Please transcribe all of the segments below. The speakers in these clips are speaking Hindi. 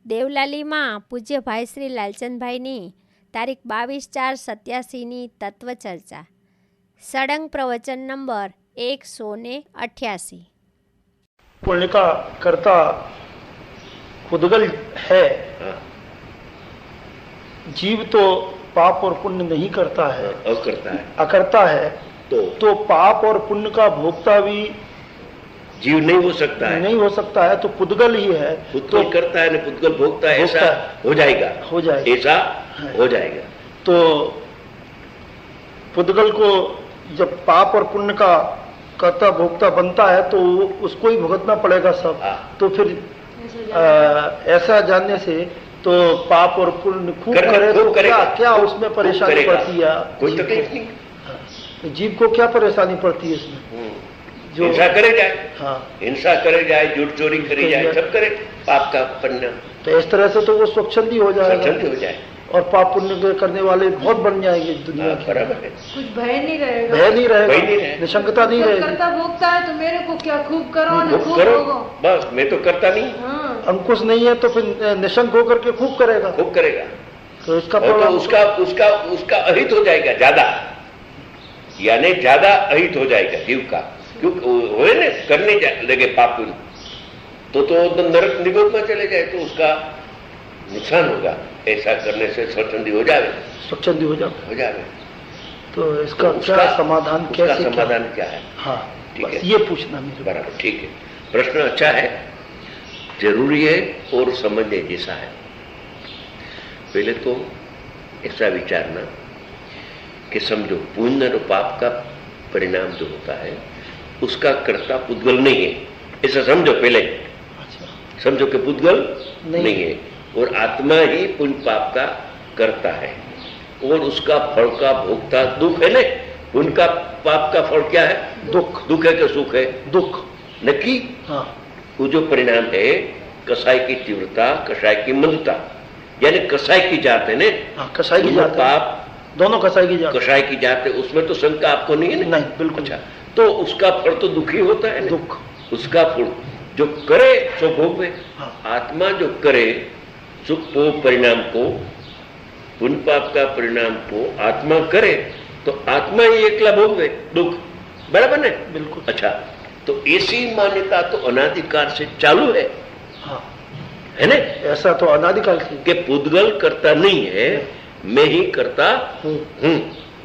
દેવલાલીમાં પૂજ્ય ભાઈ શ્રી લાલચંદભાઈની તારીખ 22/4/87ની તત્વચર્ચા સળંગ પ્રવચન નંબર 188। पुण्य का कर्ता पुद्गल है। जीव तो पाप और पुण्य नहीं करता है, अकर्ता है। तो पाप और पुण्य का भोक्ता भी जीव नहीं हो सकता है, नहीं हो सकता है। तो पुद्गल ही है, पुद्गल करता है ना, पुद्गल भोगता है, ऐसा हो जाएगा, ऐसा हो जाएगा। तो पुद्गल को जब पाप और पुण्य का कर्ता भोक्ता बनता है तो उसको ही भुगतना पड़ेगा सब। तो फिर ऐसा जानने से तो पाप और पुण्य खूब करे तो क्या उसमें परेशानी पड़ती है? कोई तकलीफ नहीं। जीव को क्या परेशानी पड़ती है इसमें? जो हिंसा करे जाए, हाँ, हिंसा करे जाए, झूठ चोरी करे जाए, सब करे, पाप का परिणाम। तो इस तरह से तो वो स्वच्छंदी हो जाएगा, स्वच्छंदी हो जाए और पाप पुण्य करने वाले बहुत बन जाएंगे दुनिया की। बराबर है, कुछ भय नहीं रहेगा, भय नहीं रहेगा, निशंकता नहीं रहेगी। करता भोगता है तो मेरे को क्या खूब करो ना खूब करो, भोगो। बस मैं तो करता नहीं। हाँ। अंकुश नहीं है तो फिर निशंक होकर के खूब करेगा, खूब करेगा। तो इसका तो उसका अहित हो जाएगा ज्यादा, यानी ज्यादा अहित हो जाएगा जीव का, क्योंकि हुए ना करने लगे पाप तो नरक निगोद में चले जाए तो उसका नुकसान होगा। ऐसा करने से स्वच्छंदी हो जाए, स्वच्छंदी हो जाए। तो इसका क्या समाधान, कैसे समाधान क्या है? हाँ, ठीक है, ये पूछना मेरे। बराबर, ठीक है। प्रश्न अच्छा है, जरूरी है और समझने जैसा है। पहले तो ऐसा विचारना कि समझो पुण्य और पाप का परिणाम जो होता है उसका कर्ता पुद्गल नहीं है, ऐसा समझो पहले। समझो कि पुद्गल नहीं है और आत्मा ही पुण्य पाप का करता है और उसका फल का भोगता दुख है ना। पुण्य का पाप का फल क्या है? दुख। दुख है कि सुख है? दुख नक्की। हाँ। वो जो परिणाम है कसाई की तीव्रता, कसाई की मंदता, यानी कसाई की जात है ना। हाँ, कसाई की जात, पाप दोनों कसाई की जात है, उसमें तो शंका आपको नहीं है ना? नहीं, बिल्कुल। अच्छा, तो उसका फल तो दुखी होता है, दुख। उसका फल जो करे सो भोगे। हाँ। आत्मा जो करे सुख को, परिणाम को, पुण्य पाप का परिणाम को आत्मा करे तो आत्मा ही एकला भोगे दुख, बराबर ने? बिल्कुल। अच्छा, तो ऐसी मान्यता तो अनादिकाल से चालू है। हाँ, है ना? ऐसा तो अनादिकाल से कि पुद्गल करता नहीं है, मैं ही करता हूँ,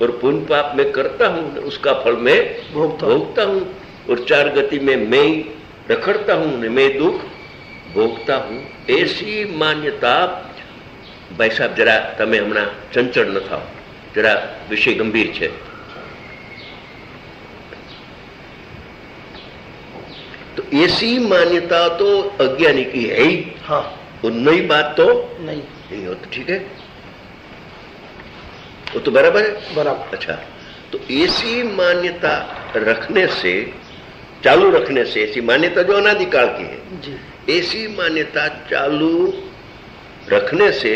और पुण्य पाप में करता हूँ, उसका फल मैं भोगता हूँ, और चार गति में मैं ही रखड़ता हूँ, मैं दुख भोगता हूँ। ऐसी मान्यता भाई साहब जरा तमे हमना चंचल न थाओ, जरा विषय गंभीर है। तो ऐसी मान्यता तो अज्ञानी की है ही। हाँ, और नई बात तो नहीं हो, तो ठीक है, वो तो बराबर है, बराबर। अच्छा, तो ऐसी मान्यता रखने से, चालू रखने से, ऐसी मान्यता जो अनादिकाल की है जी, ऐसी मान्यता चालू रखने से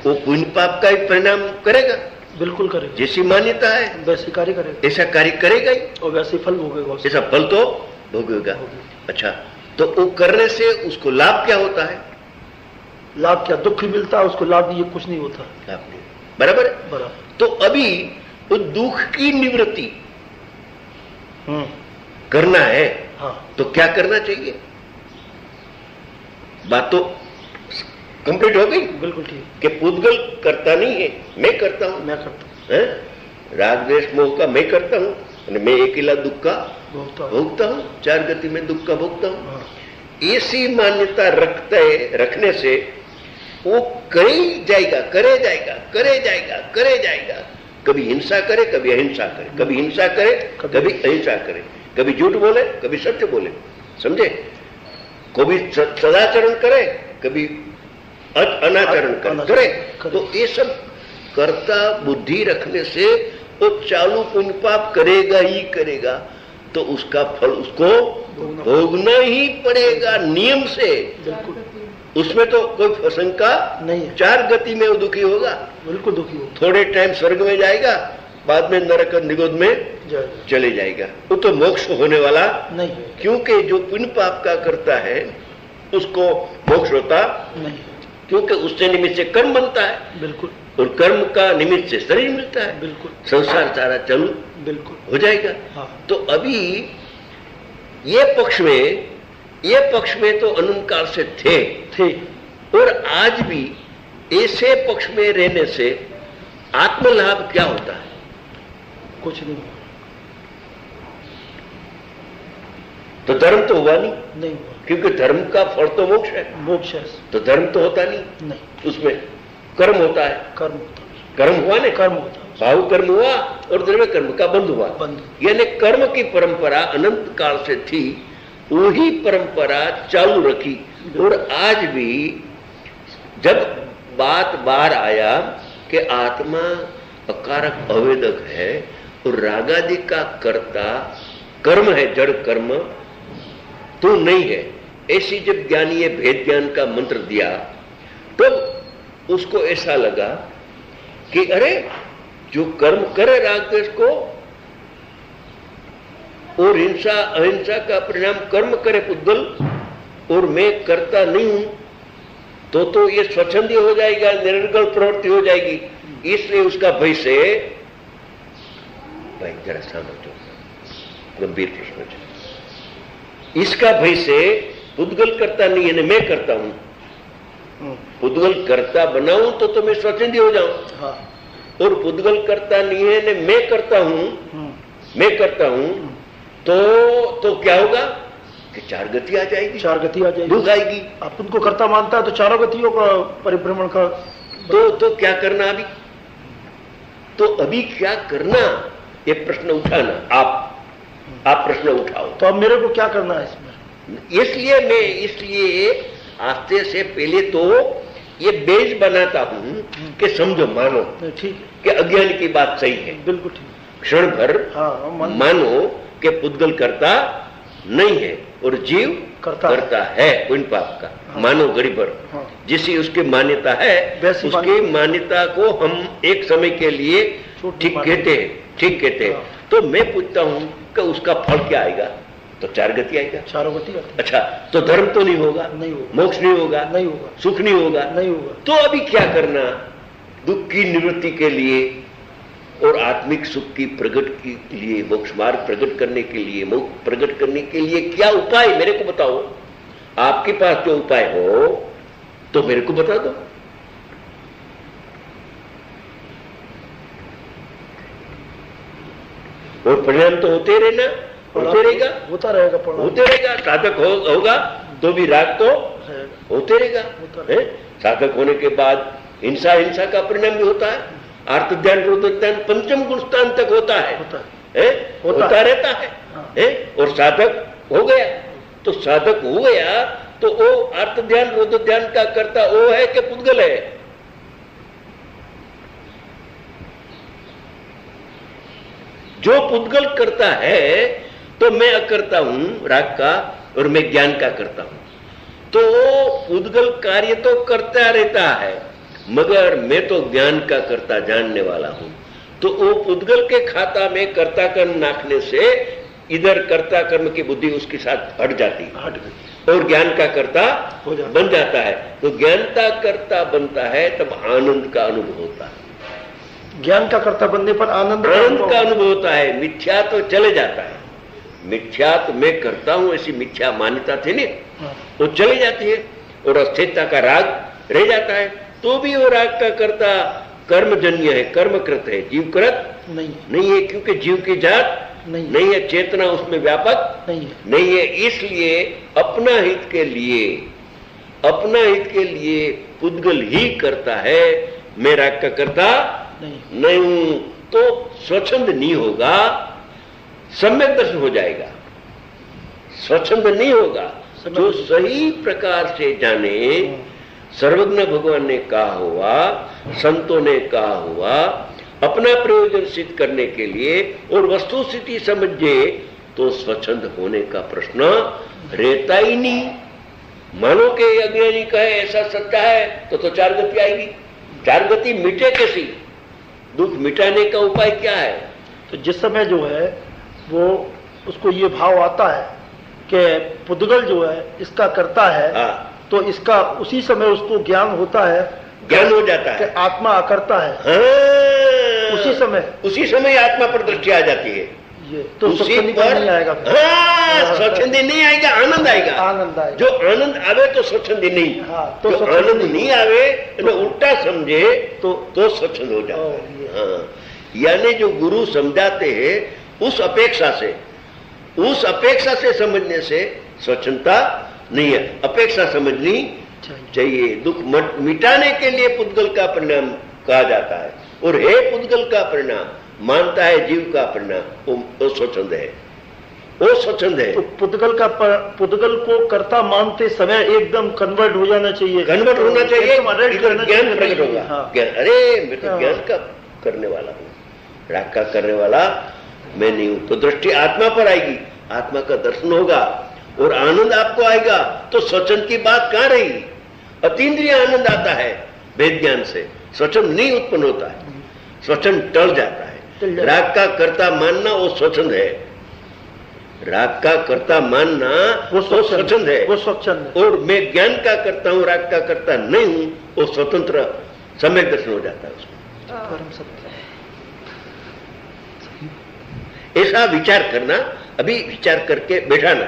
वो पुण्य पाप का ही परिणाम करेगा। बिल्कुल करेगा, जैसी मान्यता है वैसे कार्य करेगा, ऐसा कार्य करेगा ही और वैसे फल भोगेगा, ऐसा फल तो भोगेगा। अच्छा, तो वो करने से उसको लाभ क्या होता है? लाभ क्या? दुख ही मिलता है उसको, लाभ ये कुछ नहीं होता। लाभ नहीं, बराबर है, बराबर। तो अभी वो दुख की निवृत्ति करना है। हाँ, तो क्या करना चाहिए? बात तो कंप्लीट हो गई। बिल्कुल ठीक, कि पुद्गल करता नहीं है, मैं करता हूं, राग द्वेष मोह का मैं करता हूं, मैं अकेला दुख का भोगता हूं, चार गति में दुख का भोगता हूं। हाँ। ऐसी मान्यता रखने से वो करे जाएगा, कभी हिंसा करे, कभी अहिंसा करे, कभी हिंसा करे, कभी अहिंसा करे, कभी झूठ बोले, कभी सत्य बोले, समझे? कभी सदाचरण करे, कभी अनाचरण करे। तो ये सब कर्ता बुद्धि रखने से वो चालू पुण्य पाप करेगा ही करेगा, तो उसका फल उसको भोगना ही पड़ेगा नियम से। उसमें तो कोई शंका नहीं, चार गति में वो दुखी होगा, बिल्कुल दुखी होगा। थोड़े टाइम स्वर्ग में जाएगा, बाद में नरक निगोद में चले जाएगा, वो तो मोक्ष होने वाला नहीं, क्योंकि जो पुण्य पाप का करता है उसको मोक्ष होता नहीं। क्योंकि उससे निमित्त से कर्म बनता है, बिल्कुल, और कर्म का निमित्त से शरीर मिलता है, बिल्कुल, संसार सारा चालू बिल्कुल हो जाएगा। हाँ। तो अभी ये पक्ष में तो अनंत काल से थे, और आज भी ऐसे पक्ष में रहने से आत्मलाभ क्या होता है? कुछ नहीं तो धर्म तो हुआ नहीं, हुआ, क्योंकि धर्म का फल तो मोक्ष है, मोक्ष है, तो धर्म तो होता नहीं, उसमें कर्म होता है, कर्म हुआ ना, कर्म होता है, भाव कर्म हुआ और द्रव्य कर्म का बंध हुआ, यानी कर्म की परंपरा अनंत काल से थी, वही परंपरा चालू रखी। और आज भी जब बात बाहर आया कि आत्मा अकारक अवेदक है और रागादि का कर्ता कर्म है, जड़ कर्म तो नहीं है, ऐसी जब ज्ञानी भेद ज्ञान का मंत्र दिया तो उसको ऐसा लगा कि अरे जो कर्म करे राग द्वेष को और हिंसा अहिंसा का परिणाम कर्म करे पुद्गल, और मैं करता नहीं हूं, तो ये स्वच्छंदी हो जाएगा, निर्गल प्रवृत्ति हो जाएगी, इसलिए उसका भय से, भाई जरा सामने गंभीर प्रश्न है, इसका भय से पुद्गल करता नहीं है, मैं करता हूं, पुद्गल करता बनाऊं तो मैं स्वच्छंदी हो जाऊं, हाँ। और पुद्गल करता नहीं है ने मैं करता हूं, तो क्या होगा कि चार गति आ जाएगी, दुख आएगी। अपन को कर्ता मानता है तो चारों गतियों का परिभ्रमण का, तो क्या करना अभी? तो अभी क्या करना, ये प्रश्न उठाना, आप प्रश्न उठाओ। तो अब मेरे को क्या करना है इसमें? इसलिए आस्ते से पहले तो ये बेस बनाता हूं कि समझो, मानो ठीक कि अज्ञान की बात सही है, बिल्कुल ठीक, क्षण भर मानो कि पुद्गल करता नहीं है और जीव करता है पुण्य पाप का, मानो घड़ी भर, जिसकी उसकी मान्यता है, उसकी मान्यता को हम एक समय के लिए ठीक कहते हैं। तो मैं पूछता हूं कि उसका फल क्या आएगा? तो चार गति आएगा, चारों गति। अच्छा, तो धर्म तो नहीं होगा, मोक्ष नहीं होगा, सुख नहीं होगा, तो अभी क्या करना? दुख की निवृत्ति के लिए और आत्मिक सुख की प्रकट के लिए, मोक्ष मार्ग प्रकट करने के लिए, मोक्ष प्रकट करने के लिए क्या उपाय मेरे को बताओ। आपके पास जो उपाय हो तो मेरे को बता दो। और परिणाम तो होते रहेगा, होता रहेगा, साधक होगा तो भी राग तो होते रहेगा, साधक होने के बाद हिंसा का परिणाम भी होता है, आर्त ध्यान क्रोध ध्यान पंचम गुण स्थान तक होता रहता है, और साधक हो गया तो वो आर्त ध्यान क्रोध ध्यान का करता वो है कि पुद्गल है? जो पुद्गल करता है तो मैं अकर्ता हूं राग का, और मैं ज्ञान का करता हूं, तो पुद्गल कार्य तो करता रहता है, मगर मैं तो ज्ञान का करता जानने वाला हूं। तो वो पुद्गल के खाता में कर्ता कर्म नाखने से इधर कर्ता कर्म की बुद्धि उसके साथ हट जाती है और ज्ञान का कर्ता बन जाता है। तो ज्ञान का कर्ता बनता है तब आनंद का अनुभव होता है। ज्ञान का कर्ता बनने पर आनंद का अनुभव होता है। मिथ्या तो चले जाता है, मिथ्या तो मैं करता हूं ऐसी मिथ्या मान्यता थी नहीं, वो चली जाती है और अस्थिरता का राग रह जाता है। तो भी वो राग का कर्ता कर्मजन्य है, कर्मकृत है, जीवकृत नहीं है, क्योंकि जीव की जात नहीं है, चेतना उसमें व्यापक नहीं है। इसलिए अपना हित के लिए पुद्गल ही करता है, मैं राग का कर्ता नहीं हूं। तो स्वच्छंद नहीं होगा, सम्यक दर्शन हो जाएगा, स्वच्छंद नहीं होगा। जो सही प्रकार से जाने, सर्वज्ञ भगवान ने कहा हुआ, संतों ने कहा हुआ, अपना प्रयोजन सिद्ध करने के लिए और वस्तु स्थिति समझे, तो स्वच्छंद होने का प्रश्न रहता ही नहीं। मानो के अज्ञानी कहे ऐसा सत्य है तो चार गति आएगी। चार गति मिटे कैसी? दुख मिटाने का उपाय क्या है? तो जिस समय जो है वो उसको ये भाव आता है कि पुद्गल जो है इसका करता है, तो इसका उसी समय उसको ज्ञान होता है, ज्ञान हो जाता कि है। आत्मा अकर्ता है। हाँ, उसी समय आत्मा पर दृष्टि आ जाती है। ये तो उसी स्वच्छंदी पर नहीं आएगा फिर। हाँ, स्वच्छंदी नहीं आएगा, आनंद आएगा। आनंद आएगा। जो आनंद आवे तो स्वच्छंदी नहीं। हाँ, तो जो स्वच्छंदी आनंद नहीं आवे तो उल्टा समझे तो स्वच्छंद हो जाता ये। है। हाँ, यानी जो गुरु समझाते हैं उस अपेक्षा से समझने से स्वच्छंदता नहीं है। अपेक्षा समझनी चाहिए। दुख मिटाने के लिए पुद्गल का परिणाम कहा जाता है, और हे पुद्गल का परिणाम मानता है जीव का परिणाम, वो स्वच्छंद है। वो स्वच्छंद है। तो पुद्गल को कर्ता मानते समय एकदम कन्वर्ट हो जाना चाहिए, कन्वर्ट होना चाहिए, एकदम alert करना ज्ञान चाहिए। प्रकट होगा। हाँ। ज्ञान, अरे मैं तो हाँ। ज्ञान का करने वाला हूँ, राग का करने वाला मैं नहीं हूं। तो दृष्टि आत्मा पर आएगी, आत्मा का दर्शन होगा और आनंद आपको आएगा। तो स्वच्छंद की बात कहां रही? अतीन्द्रिय आनंद आता है वेद ज्ञान से, स्वच्छंद नहीं उत्पन्न होता है, स्वच्छंद टल जाता है। राग का कर्ता मानना वो स्वच्छंद है, राग का कर्ता मानना वो स्वच्छंद है, वो स्वच्छंद है। और मैं ज्ञान का करता हूं, राग का करता नहीं हूं, वो स्वतंत्र सम्यक दर्शन हो जाता है उसमें। परम सत्य है। ऐसा विचार करना, अभी विचार करके बैठाना।